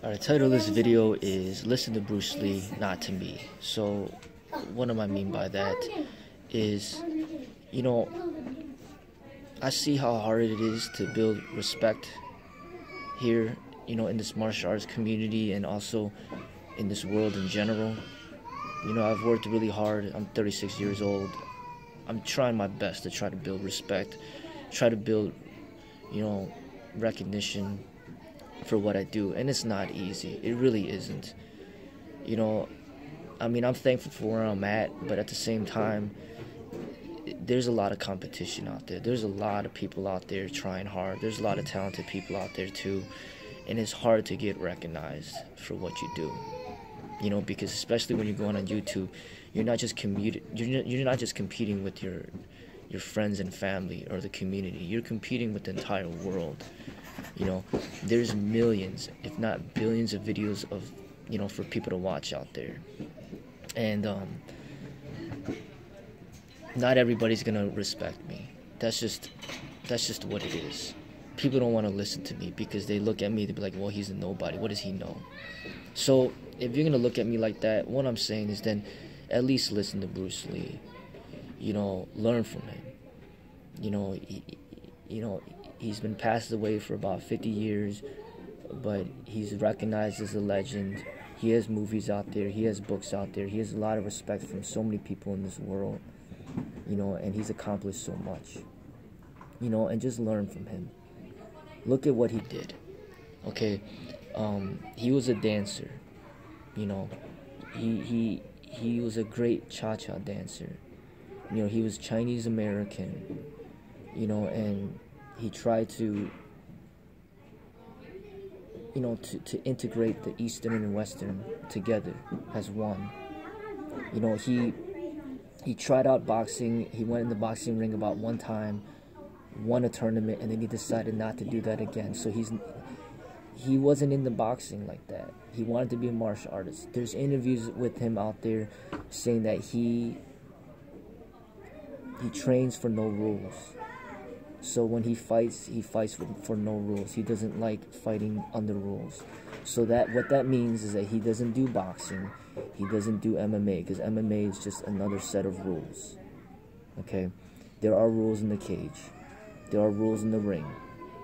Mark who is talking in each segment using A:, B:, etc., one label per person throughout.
A: Alright, title of this video is Listen to Bruce Lee, Not to Me. So, what do I mean by that? Is, I see how hard it is to build respect here, in this martial arts community and also in this world in general. I've worked really hard. I'm 36 years old. I'm trying my best to try to build respect, try to build, recognition for what I do, and it's not easy. It really isn't. I'm thankful for where I'm at, but at the same time, there's a lot of competition out there. There's a lot of people out there trying hard. There's a lot of talented people out there too, and it's hard to get recognized for what you do. Because especially when you're going on YouTube, you're not just competing with your friends and family or the community. You're competing with the entire world. There's millions, if not billions, of videos of, for people to watch out there. And not everybody's gonna respect me. That's just what it is. People don't want to listen to me because they look at me to be like, well, he's a nobody. What does he know? So if you're gonna look at me like that, what I'm saying is then at least listen to Bruce Lee. Learn from him. He's been passed away for about 50 years, but he's recognized as a legend. He has movies out there. He has books out there. He has a lot of respect from so many people in this world, and he's accomplished so much, and just learn from him. Look at what he did. Okay, he was a dancer. He was a great cha-cha dancer. He was Chinese American, and he tried to, to integrate the Eastern and Western together as one. He tried out boxing. He went in the boxing ring about one time, won a tournament, and then he decided not to do that again. So he wasn't in the boxing like that. He wanted to be a martial artist. There's interviews with him out there saying that he trains for no rules. So when he fights for no rules. He doesn't like fighting under rules. So what that means is that he doesn't do boxing. He doesn't do MMA, because MMA is just another set of rules. Okay? There are rules in the cage. There are rules in the ring.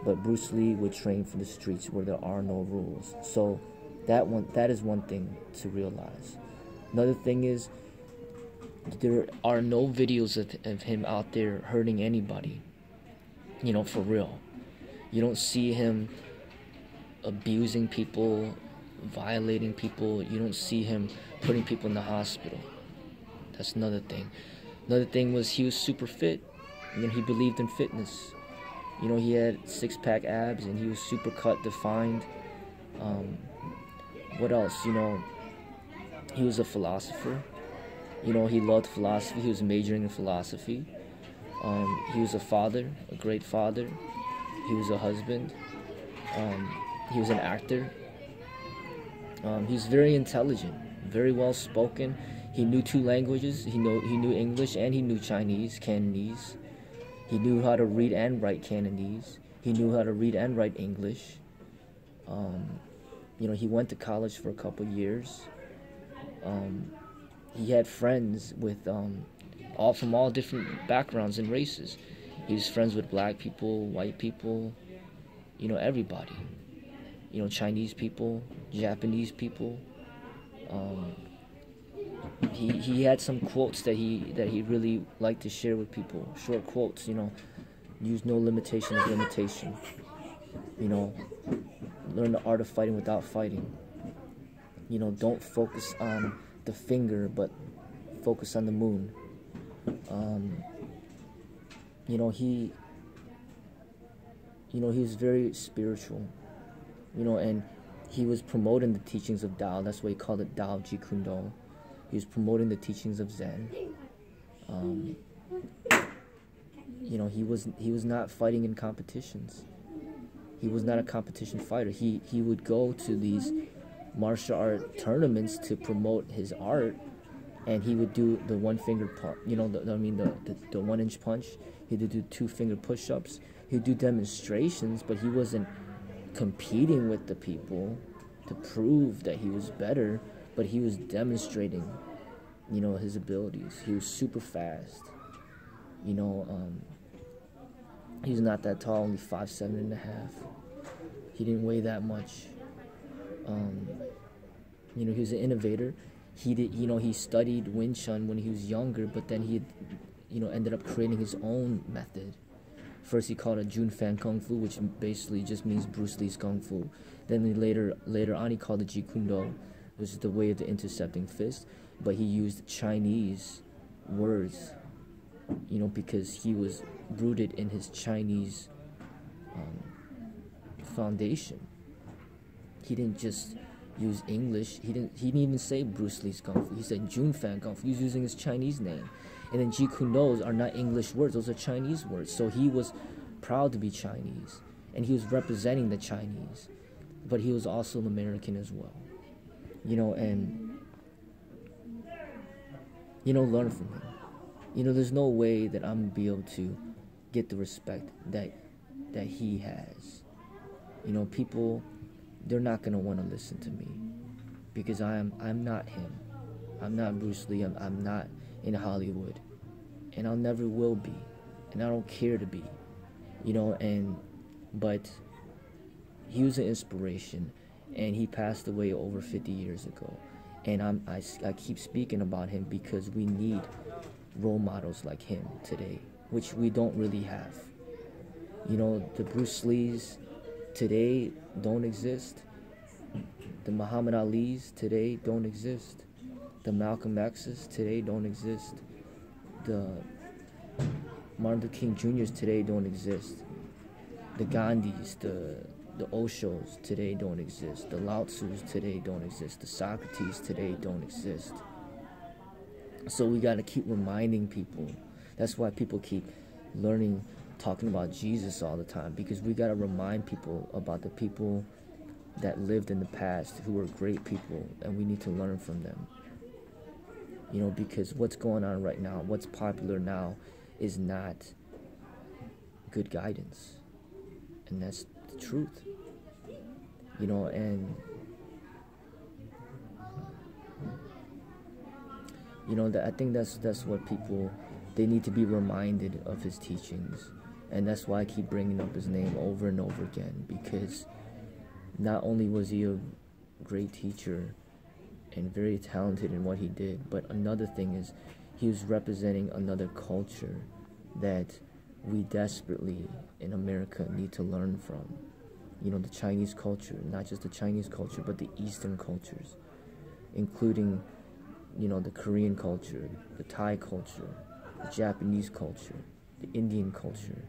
A: But Bruce Lee would train for the streets where there are no rules. So that is one thing to realize. Another thing is, there are no videos of him out there hurting anybody. For real. You don't see him abusing people, violating people. You don't see him putting people in the hospital. That's another thing. Another thing was he was super fit. He believed in fitness. He had six-pack abs and he was super cut, defined. What else? He was a philosopher. He loved philosophy. He was majoring in philosophy. He was a father, a great father. He was a husband. He was an actor. He was very intelligent, very well spoken. He knew 2 languages. He knew English and he knew Chinese, Cantonese. He knew how to read and write Cantonese. He knew how to read and write English. He went to college for a couple years. He had friends with from all different backgrounds and races. He was friends with black people, white people, everybody. Chinese people, Japanese people. He had some quotes that he really liked to share with people. Short quotes, use no limitation as limitation. Learn the art of fighting without fighting. Don't focus on the finger, but focus on the moon. He was very spiritual, and he was promoting the teachings of Tao. That's why he called it Tao Jeet Kune Do. He was promoting the teachings of Zen. He was not fighting in competitions. He was not a competition fighter. He would go to these martial art tournaments to promote his art. And he would do the 1-finger punch, the 1-inch punch. He would do 2-finger push-ups. He'd do demonstrations, but he wasn't competing with the people. to prove that he was better, but he was demonstrating, his abilities. He was super fast. He was not that tall, only 5'7.5". He didn't weigh that much. He was an innovator. He studied Wing Chun when he was younger, but then he, ended up creating his own method. First, he called it Jun Fan Kung Fu, which basically just means Bruce Lee's Kung Fu. Then later on, he called it Jeet Kune Do, which is the way of the intercepting fist. But he used Chinese words, because he was rooted in his Chinese foundation. He didn't just use English. He didn't even say Bruce Lee's Kung Fu. He said Jun Fan Kung Fu. He was using his Chinese name. And then Jeet Kune Do are not English words. Those are Chinese words. So he was proud to be Chinese. And he was representing the Chinese. But he was also an American as well. And learn from him. There's no way that I'm going to be able to get the respect that he has. People, they're not going to want to listen to me because I'm not him. I'm not Bruce Lee. I'm not in Hollywood, and I'll never will be, and I don't care to be, but he was an inspiration, and he passed away over 50 years ago, and I keep speaking about him because we need role models like him today, which we don't really have. The Bruce Lees today don't exist. The Muhammad Ali's today don't exist. The Malcolm X's today don't exist. The Martin Luther King Jr.'s today don't exist. The Gandhis, the Oshos today don't exist. The Lao Tzu's today don't exist. The Socrates today don't exist. So we got to keep reminding people. That's why people keep talking about Jesus all the time, because we got to remind people about the people that lived in the past who were great people, and we need to learn from them. Because what's going on right now, what's popular now, is not good guidance. And that's the truth. And I think that's what people, they need to be reminded of his teachings. And that's why I keep bringing up his name over and over again, because not only was he a great teacher and very talented in what he did, but another thing is he was representing another culture that we desperately in America need to learn from. The Chinese culture, not just the Chinese culture, but the Eastern cultures, including, the Korean culture, the Thai culture, the Japanese culture, the Indian culture,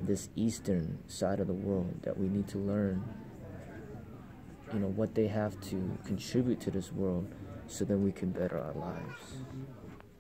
A: this Eastern side of the world that we need to learn, what they have to contribute to this world so that we can better our lives.